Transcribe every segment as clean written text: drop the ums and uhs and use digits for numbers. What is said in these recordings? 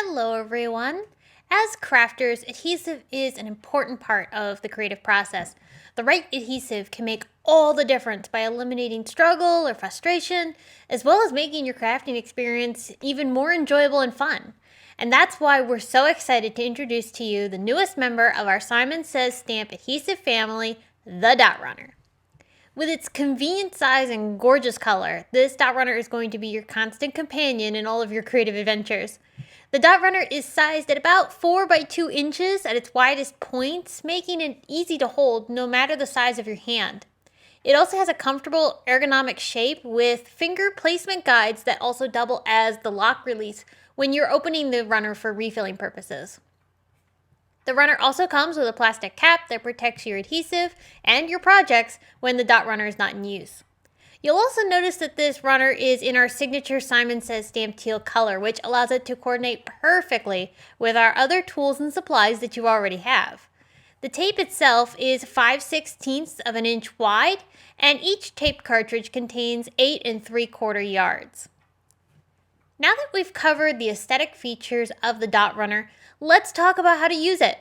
Hello everyone! As crafters, adhesive is an important part of the creative process. The right adhesive can make all the difference by eliminating struggle or frustration, as well as making your crafting experience even more enjoyable and fun. And that's why we're so excited to introduce to you the newest member of our Simon Says Stamp adhesive family, the Dot Runner. With its convenient size and gorgeous color, this Dot Runner is going to be your constant companion in all of your creative adventures. The Dot Runner is sized at about 4 by 2 inches at its widest points, making it easy to hold no matter the size of your hand. It also has a comfortable ergonomic shape with finger placement guides that also double as the lock release when you're opening the runner for refilling purposes. The runner also comes with a plastic cap that protects your adhesive and your projects when the Dot Runner is not in use. You'll also notice that this runner is in our signature Simon Says Stamp teal color, which allows it to coordinate perfectly with our other tools and supplies that you already have. The tape itself is 5/16 of an inch wide, and each tape cartridge contains 8 3/4 yards. Now that we've covered the aesthetic features of the Dot Runner, let's talk about how to use it.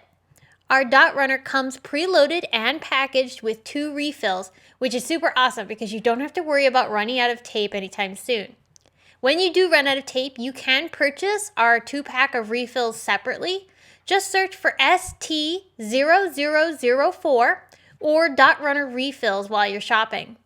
Our Dot Runner comes preloaded and packaged with 2 refills, which is super awesome because you don't have to worry about running out of tape anytime soon. When you do run out of tape, you can purchase our 2-pack of refills separately. Just search for ST0004 or Dot Runner refills while you're shopping.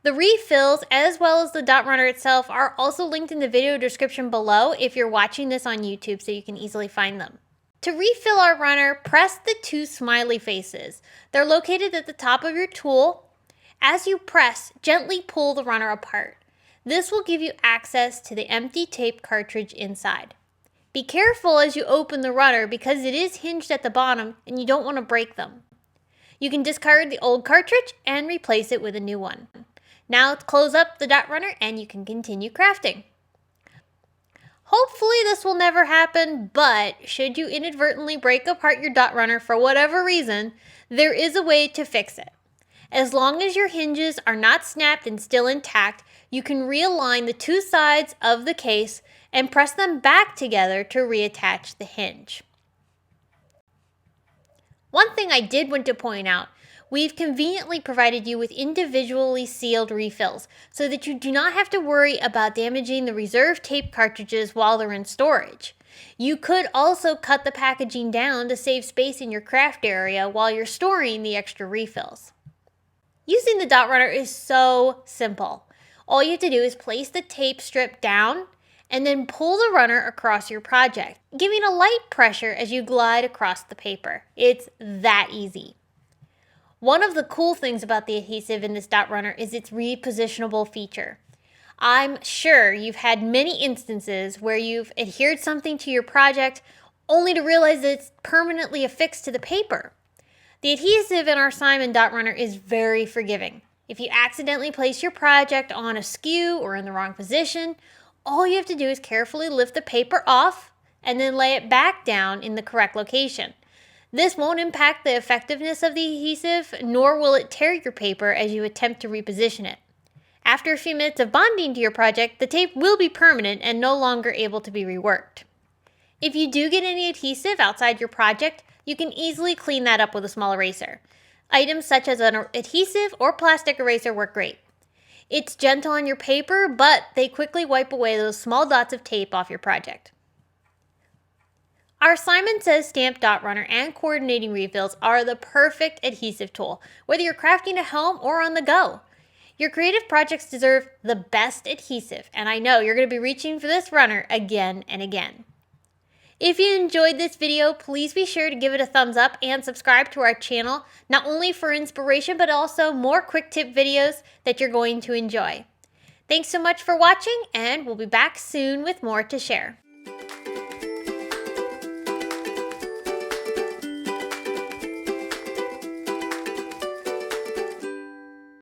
The refills, as well as the Dot Runner itself, are also linked in the video description below if you're watching this on YouTube, so you can easily find them. To refill our runner, press the 2 smiley faces. They're located at the top of your tool. As you press, gently pull the runner apart. This will give you access to the empty tape cartridge inside. Be careful as you open the runner because it is hinged at the bottom and you don't want to break them. You can discard the old cartridge and replace it with a new one. Now let's close up the Dot Runner and you can continue crafting. Hopefully this will never happen, but should you inadvertently break apart your Dot Runner for whatever reason, there is a way to fix it. As long as your hinges are not snapped and still intact, you can realign the 2 sides of the case and press them back together to reattach the hinge. One thing I did want to point out, we've conveniently provided you with individually sealed refills so that you do not have to worry about damaging the reserve tape cartridges while they're in storage. You could also cut the packaging down to save space in your craft area while you're storing the extra refills. Using the Dot Runner is so simple. All you have to do is place the tape strip down and then pull the runner across your project, giving a light pressure as you glide across the paper. It's that easy. One of the cool things about the adhesive in this Dot Runner is its repositionable feature. I'm sure you've had many instances where you've adhered something to your project only to realize that it's permanently affixed to the paper. The adhesive in our Simon Dot Runner is very forgiving. If you accidentally place your project on askew or in the wrong position, all you have to do is carefully lift the paper off and then lay it back down in the correct location. This won't impact the effectiveness of the adhesive, nor will it tear your paper as you attempt to reposition it. After a few minutes of bonding to your project, the tape will be permanent and no longer able to be reworked. If you do get any adhesive outside your project, you can easily clean that up with a small eraser. Items such as an adhesive or plastic eraser work great. It's gentle on your paper, but they quickly wipe away those small dots of tape off your project. Our Simon Says Stamp Dot Runner and coordinating refills are the perfect adhesive tool, whether you're crafting at home or on the go. Your creative projects deserve the best adhesive, and I know you're going to be reaching for this runner again and again. If you enjoyed this video, please be sure to give it a thumbs up and subscribe to our channel, not only for inspiration, but also more quick tip videos that you're going to enjoy. Thanks so much for watching, and we'll be back soon with more to share.